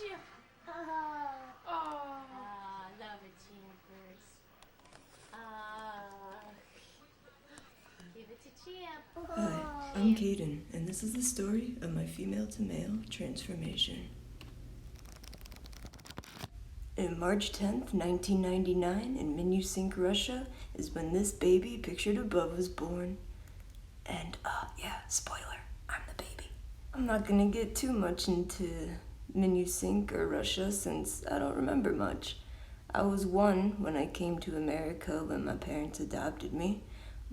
Champ. Love it, Champers. Give it to Champ. Hi, I'm Kaden, and this is the story of my female-to-male transformation. In March 10th, 1999, in Minusink, Russia, is when this baby pictured above was born. And, spoiler, I'm the baby. I'm not gonna get too much into Minusink or Russia since I don't remember much. I was 1 when I came to America when my parents adopted me.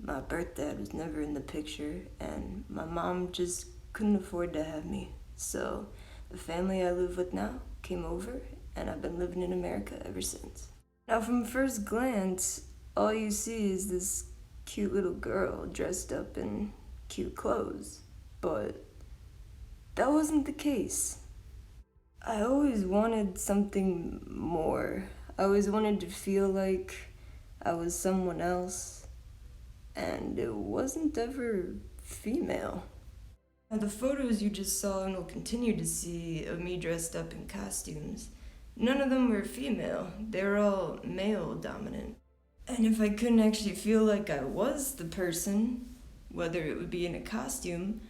My birth dad was never in the picture, and my mom just couldn't afford to have me. So the family I live with now came over, and I've been living in America ever since. Now, from first glance, all you see is this cute little girl dressed up in cute clothes, but that wasn't the case. I always wanted something more. I always wanted to feel like I was someone else, and it wasn't ever female. Now, the photos you just saw and will continue to see of me dressed up in costumes, none of them were female. They were all male dominant. And if I couldn't actually feel like I was the person, whether it would be in a costume,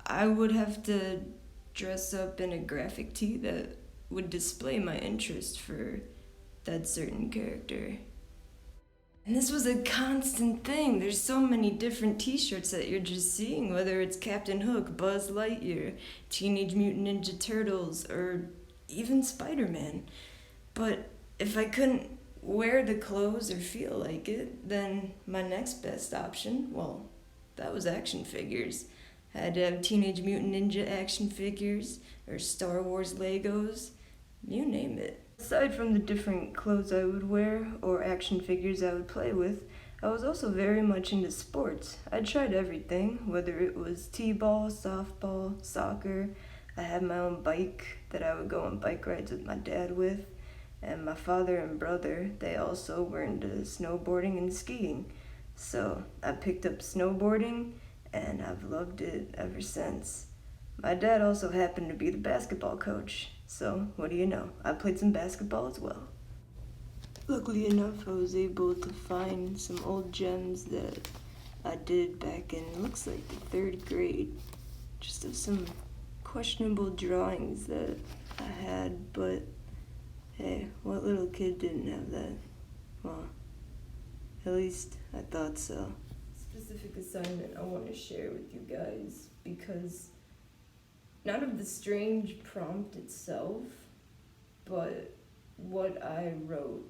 I would have to dress up in a graphic tee that would display my interest for that certain character. And this was a constant thing. There's so many different t-shirts that you're just seeing, whether it's Captain Hook, Buzz Lightyear, Teenage Mutant Ninja Turtles, or even Spider-Man. But if I couldn't wear the clothes or feel like it, then my next best option, well, that was action figures. I had to have Teenage Mutant Ninja action figures, or Star Wars Legos, you name it. Aside from the different clothes I would wear or action figures I would play with, I was also very much into sports. I tried everything, whether it was t-ball, softball, soccer. I had my own bike that I would go on bike rides with my dad with, and my father and brother, they also were into snowboarding and skiing. So I picked up snowboarding, and I've loved it ever since. My dad also happened to be the basketball coach, so what do you know, I played some basketball as well. Luckily enough, I was able to find some old gems that I did back in, looks like the 3rd grade, just of some questionable drawings that I had, but hey, what little kid didn't have that? Well, at least I thought so. Specific assignment I want to share with you guys, because not of the strange prompt itself, but what I wrote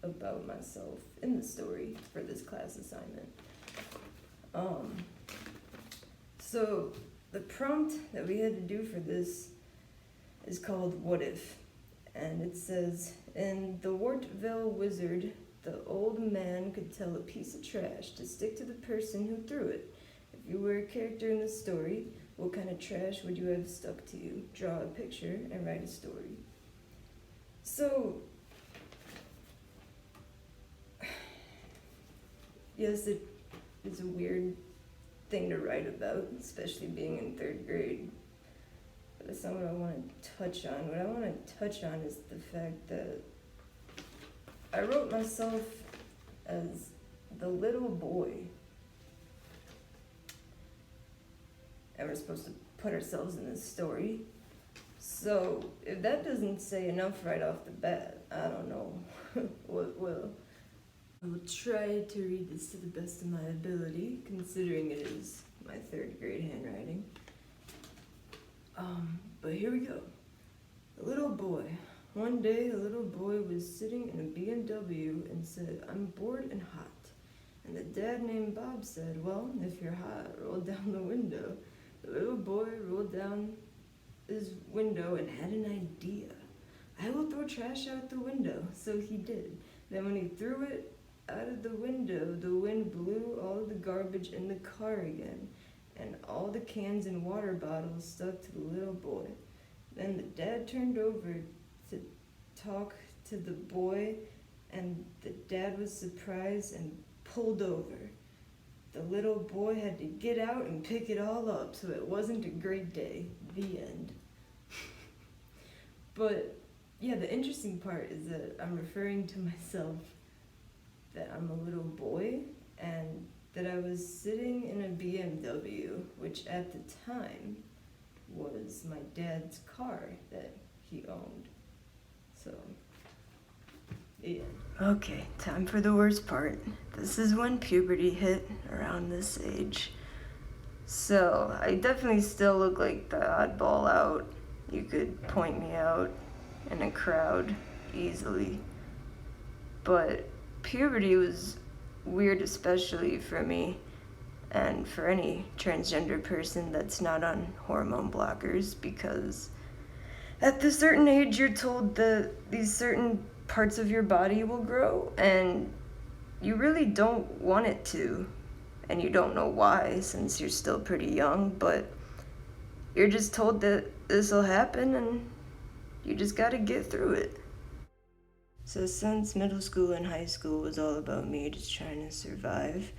about myself in the story for this class assignment. So the prompt that we had to do for this is called What If? And it says, in The Wartville Wizard, the old man could tell a piece of trash to stick to the person who threw it. If you were a character in the story, what kind of trash would you have stuck to you? Draw a picture and write a story. So, yes, it is a weird thing to write about, especially being in 3rd grade. But that's not what I want to touch on. What I want to touch on is the fact that I wrote myself as the little boy. And we're supposed to put ourselves in this story. So if that doesn't say enough right off the bat, I don't know what will. I will try to read this to the best of my ability, considering it is my 3rd grade handwriting. But here we go. A little boy. One day, a little boy was sitting in a BMW and said, I'm bored and hot. And the dad named Bob said, well, if you're hot, roll down the window. The little boy rolled down his window and had an idea. I will throw trash out the window. So he did. Then when he threw it out of the window, the wind blew all of the garbage in the car again, and all the cans and water bottles stuck to the little boy. Then the dad turned over to talk to the boy, and the dad was surprised and pulled over. The little boy had to get out and pick it all up, so it wasn't a great day. The end. But yeah, the interesting part is that I'm referring to myself that I'm a little boy and that I was sitting in a BMW, which at the time was my dad's car that he owned. So, yeah. Okay, time for the worst part. This is when puberty hit around this age. So, I definitely still look like the oddball out. You could point me out in a crowd easily. But puberty was weird, especially for me and for any transgender person that's not on hormone blockers, because at this certain age you're told that these certain parts of your body will grow and you really don't want it to, and you don't know why since you're still pretty young, but you're just told that this will happen and you just gotta get through it. So since middle school and high school was all about me just trying to survive,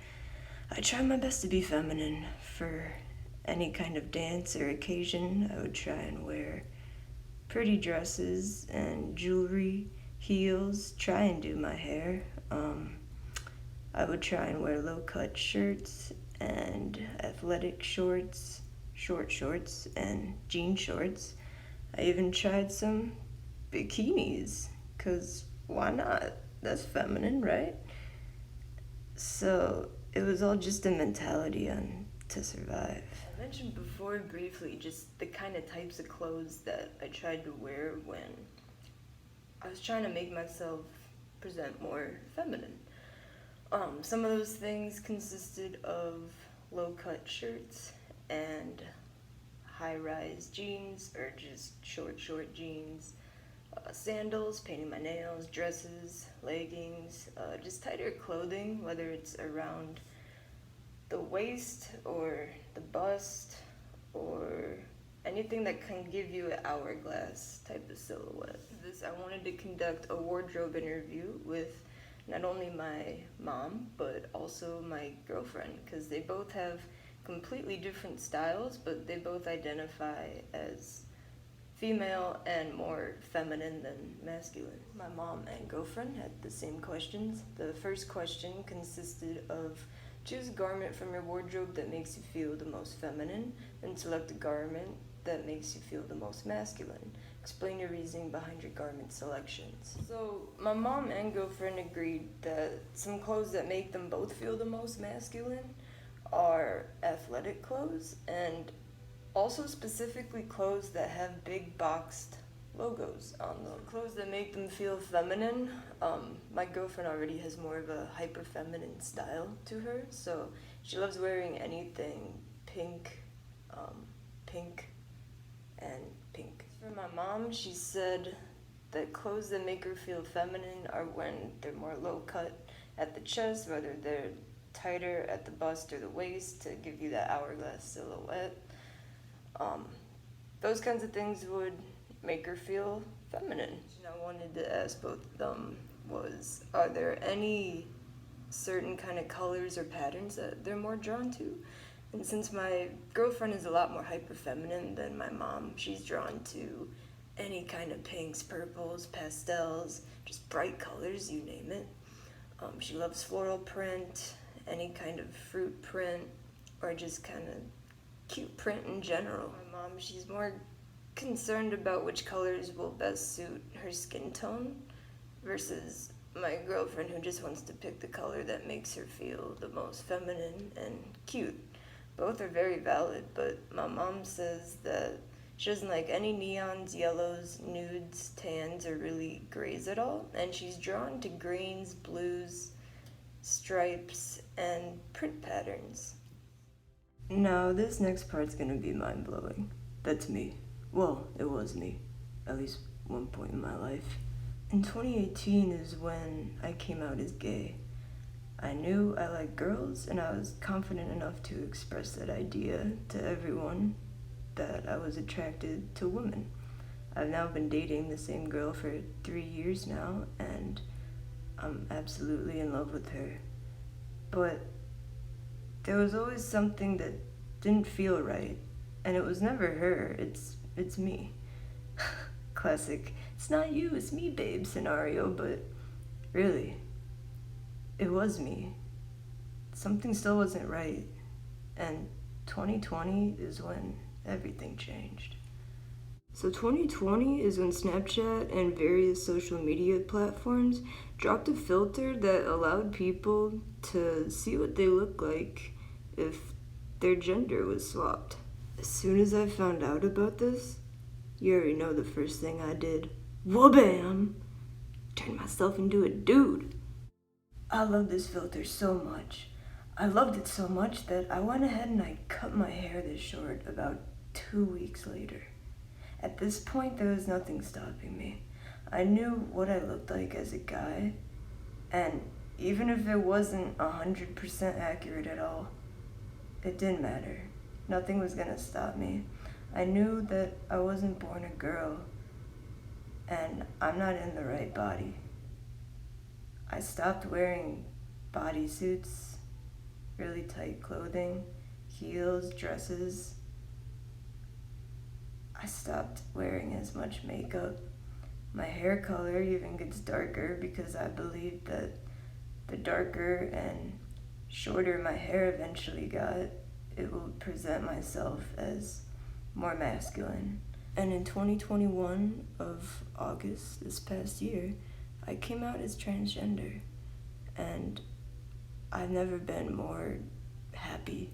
I tried my best to be feminine. For any kind of dance or occasion, I would try and wear pretty dresses and jewelry, heels, try and do my hair. I would try and wear low-cut shirts and athletic shorts, short shorts, and jean shorts. I even tried some bikinis, 'cause why not? That's feminine, right? So it was all just a mentality on to survive. I mentioned before briefly just the kind of types of clothes that I tried to wear when I was trying to make myself present more feminine. Some of those things consisted of low-cut shirts and high-rise jeans, or just short jeans, sandals, painting my nails, dresses, leggings, just tighter clothing, whether it's around the waist or the bust or anything that can give you an hourglass type of silhouette. I wanted to conduct a wardrobe interview with not only my mom but also my girlfriend, because they both have completely different styles, but they both identify as female and more feminine than masculine. My mom and girlfriend had the same questions. The first question consisted of choose a garment from your wardrobe that makes you feel the most feminine, and select a garment that makes you feel the most masculine. Explain your reasoning behind your garment selections. So my mom and girlfriend agreed that some clothes that make them both feel the most masculine are athletic clothes, and also specifically clothes that have big boxed logos on them. Clothes that make them feel feminine. My girlfriend already has more of a hyper feminine style to her, so she loves wearing anything pink, and pink. For my mom, she said that clothes that make her feel feminine are when they're more low cut at the chest, whether they're tighter at the bust or the waist to give you that hourglass silhouette. Those kinds of things would make her feel feminine. I wanted to ask both of them was, are there any certain kind of colors or patterns that they're more drawn to? And since my girlfriend is a lot more hyper feminine than my mom, she's drawn to any kind of pinks, purples, pastels, just bright colors, you name it. She loves floral print, any kind of fruit print, or just kind of cute print in general. My mom, she's more concerned about which colors will best suit her skin tone, versus my girlfriend, who just wants to pick the color that makes her feel the most feminine and cute. Both are very valid, but my mom says that she doesn't like any neons, yellows, nudes, tans, or really grays at all, and she's drawn to greens, blues, stripes, and print patterns. Now, this next part's gonna be mind-blowing. That's me. Well, it was me. At least one point in my life. In 2018 is when I came out as gay. I knew I liked girls, and I was confident enough to express that idea to everyone that I was attracted to women. I've now been dating the same girl for 3 years now, and I'm absolutely in love with her. But there was always something that didn't feel right, and it was never her, it's me. classic, it's not you, it's me, babe scenario, but really, it was me. Something still wasn't right, and 2020 is when everything changed. So 2020 is when Snapchat and various social media platforms dropped a filter that allowed people to see what they look like if their gender was swapped. As soon as I found out about this, you already know the first thing I did. Wha-bam! Turned myself into a dude. I love this filter so much. I loved it so much that I went ahead and I cut my hair this short about 2 weeks later. At this point, there was nothing stopping me. I knew what I looked like as a guy, and even if it wasn't 100% accurate at all, it didn't matter. Nothing was gonna stop me. I knew that I wasn't born a girl, and I'm not in the right body. I stopped wearing bodysuits, really tight clothing, heels, dresses. I stopped wearing as much makeup. My hair color even gets darker because I believe that the darker and shorter my hair eventually got, it will present myself as more masculine. And in 2021 of August, this past year, I came out as transgender. And I've never been more happy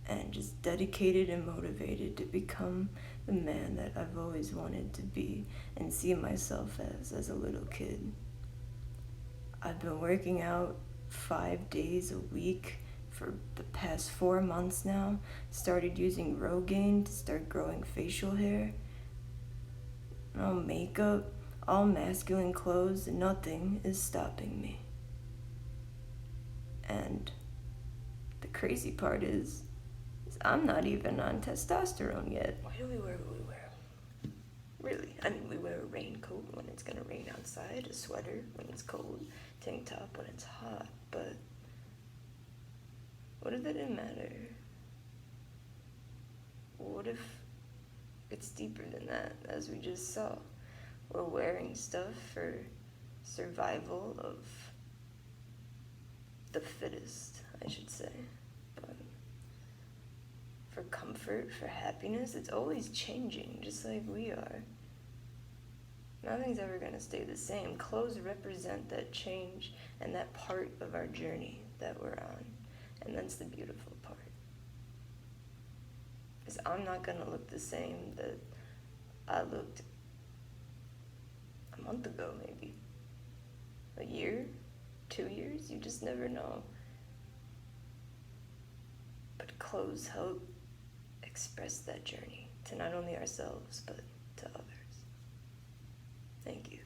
and just dedicated and motivated to become the man that I've always wanted to be and see myself as a little kid. I've been working out 5 days a week for the past 4 months now. Started using Rogaine to start growing facial hair. No makeup, all masculine clothes, and nothing is stopping me. And the crazy part is I'm not even on testosterone yet. Why do we wear what we wear? Really? I mean, we wear a raincoat when it's gonna rain outside, a sweater when it's cold, tank top when it's hot, but what if that didn't matter? What if it's deeper than that, as we just saw? We're wearing stuff for survival of the fittest, I should say. But for comfort, for happiness, it's always changing, just like we are. Nothing's ever gonna stay the same. Clothes represent that change and that part of our journey that we're on. And that's the beautiful part. Because I'm not gonna look the same that I looked a month ago, maybe. A year, 2 years, you just never know. But clothes help express that journey to not only ourselves, but to others. Thank you.